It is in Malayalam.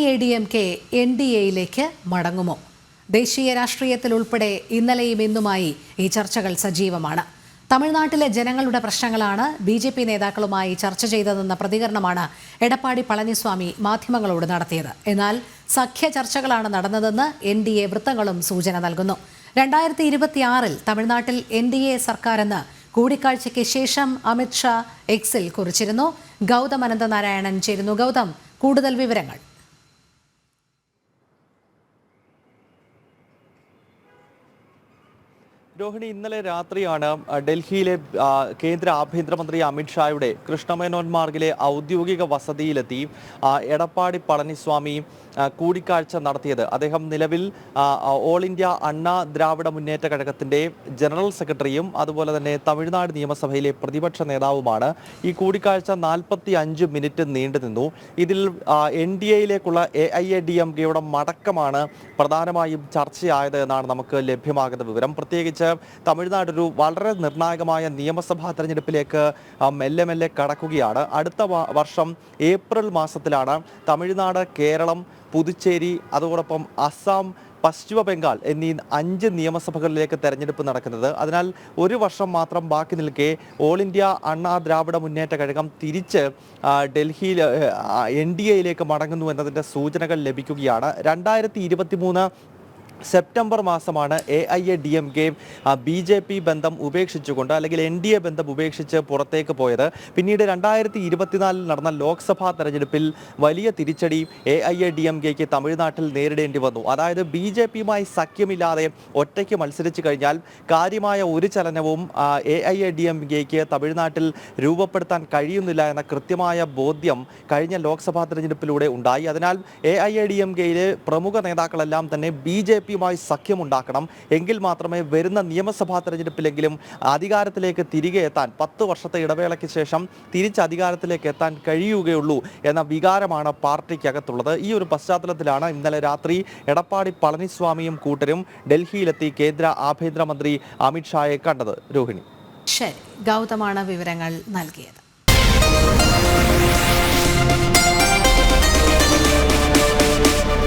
AIADMK NDAയിലേക്ക് മടങ്ങുമോ? ദേശീയ രാഷ്ട്രീയത്തിൽ ഉൾപ്പെടെ ഇന്നലെയും ഇന്നുമായി ഈ ചർച്ചകൾ സജീവമാണ്. തമിഴ്നാട്ടിലെ ജനങ്ങളുടെ പ്രശ്നങ്ങളാണ് BJP നേതാക്കളുമായി ചർച്ച ചെയ്തതെന്ന പ്രതികരണമാണ് എടപ്പാടി പളനിസ്വാമി മാധ്യമങ്ങളോട് നടത്തിയത്. എന്നാൽ സഖ്യ ചർച്ചകളാണ് നടന്നതെന്ന് NDA വൃത്തങ്ങളും സൂചന നൽകുന്നു. 2026-ൽ തമിഴ്നാട്ടിൽ NDA സർക്കാരെന്ന് കൂടിക്കാഴ്ചയ്ക്ക് ശേഷം അമിത് ഷാ എക്സിൽ കുറിച്ചിരുന്നു. ഗൗതം അനന്തനാരായണൻ ചേരുന്നു. ഗൗതം, കൂടുതൽ വിവരങ്ങൾ. രോഹിണി, ഇന്നലെ രാത്രിയാണ് ഡൽഹിയിലെ കേന്ദ്ര ആഭ്യന്തരമന്ത്രി അമിത് ഷായുടെ കൃഷ്ണമേനോൻ മാർഗിലെ ഔദ്യോഗിക വസതിയിലെത്തി എടപ്പാടി പളനിസ്വാമി കൂടിക്കാഴ്ച നടത്തിയത്. അദ്ദേഹം നിലവിൽ ഓൾ ഇന്ത്യ അണ്ണാ ദ്രാവിഡ മുന്നേറ്റ കഴകത്തിൻ്റെ ജനറൽ സെക്രട്ടറിയും അതുപോലെ തന്നെ തമിഴ്നാട് നിയമസഭയിലെ പ്രതിപക്ഷ നേതാവുമാണ്. ഈ കൂടിക്കാഴ്ച 45 മിനിറ്റ് നീണ്ടുനിന്നു. ഇതിൽ NDAയിലേക്കുള്ള AIADMKയുടെ മടക്കമാണ് പ്രധാനമായും ചർച്ചയായത് എന്നാണ് നമുക്ക് ലഭ്യമാകുന്ന വിവരം. പ്രത്യേകിച്ച് തമിഴ്നാട് ഒരു വളരെ നിർണായകമായ നിയമസഭാ തെരഞ്ഞെടുപ്പിലേക്ക് മെല്ലെ മെല്ലെ കടക്കുകയാണ്. അടുത്ത വർഷം ഏപ്രിൽ മാസത്തിലാണ് തമിഴ്നാട്, കേരളം, പുതുച്ചേരി, അതോടൊപ്പം അസം, പശ്ചിമ ബംഗാൾ എന്നീ 5 നിയമസഭകളിലേക്ക് തെരഞ്ഞെടുപ്പ് നടക്കുന്നത്. അതിനാൽ ഒരു വർഷം മാത്രം ബാക്കി നിൽക്കെ ഓൾ ഇന്ത്യ അണ്ണാ ദ്രാവിഡ മുന്നേറ്റ കഴകം തിരിച്ച് ഡൽഹിയിൽ NDAയിലേക്ക് മടങ്ങുന്നു എന്നതിൻ്റെ സൂചനകൾ ലഭിക്കുകയാണ്. 2023 സെപ്റ്റംബർ മാസമാണ് AIADMK BJP ബന്ധം ഉപേക്ഷിച്ചുകൊണ്ട് അല്ലെങ്കിൽ NDA ബന്ധം ഉപേക്ഷിച്ച് പുറത്തേക്ക് പോയത്. പിന്നീട് 2024-ൽ നടന്ന ലോക്സഭാ തെരഞ്ഞെടുപ്പിൽ വലിയ തിരിച്ചടി AIADMKയ്ക്ക് തമിഴ്നാട്ടിൽ നേരിടേണ്ടി വന്നു. അതായത് BJPയുമായി സഖ്യമില്ലാതെ ഒറ്റയ്ക്ക് മത്സരിച്ചു കഴിഞ്ഞാൽ കാര്യമായ ഒരു ചലനവും AIADMKയ്ക്ക് തമിഴ്നാട്ടിൽ രൂപപ്പെടുത്താൻ കഴിയുന്നില്ല എന്ന കൃത്യമായ ബോധ്യം കഴിഞ്ഞ ലോക്സഭാ തെരഞ്ഞെടുപ്പിലൂടെ ഉണ്ടായി. അതിനാൽ AIADMKയിലെ പ്രമുഖ നേതാക്കളെല്ലാം തന്നെ BJP സഖ്യമുണ്ടാക്കണം, എങ്കിൽ മാത്രമേ വരുന്ന നിയമസഭാ തെരഞ്ഞെടുപ്പിലെങ്കിലും അധികാരത്തിലേക്ക് തിരികെ എത്താൻ 10 വർഷത്തെ ഇടവേളയ്ക്ക് ശേഷം തിരിച്ച് അധികാരത്തിലേക്ക് എത്താൻ കഴിയുകയുള്ളൂ എന്ന വികാരമാണ് പാർട്ടിക്കകത്തുള്ളത്. ഈ ഒരു പശ്ചാത്തലത്തിലാണ് ഇന്നലെ രാത്രി എടപ്പാടി പളനിസ്വാമിയും കൂട്ടരും ഡൽഹിയിലെത്തി കേന്ദ്ര ആഭ്യന്തരമന്ത്രി അമിത് ഷായെ കണ്ടത്. രോഹിണി, ശരി, ഗൗതമാണ് വിവരങ്ങൾ നൽകിയത്.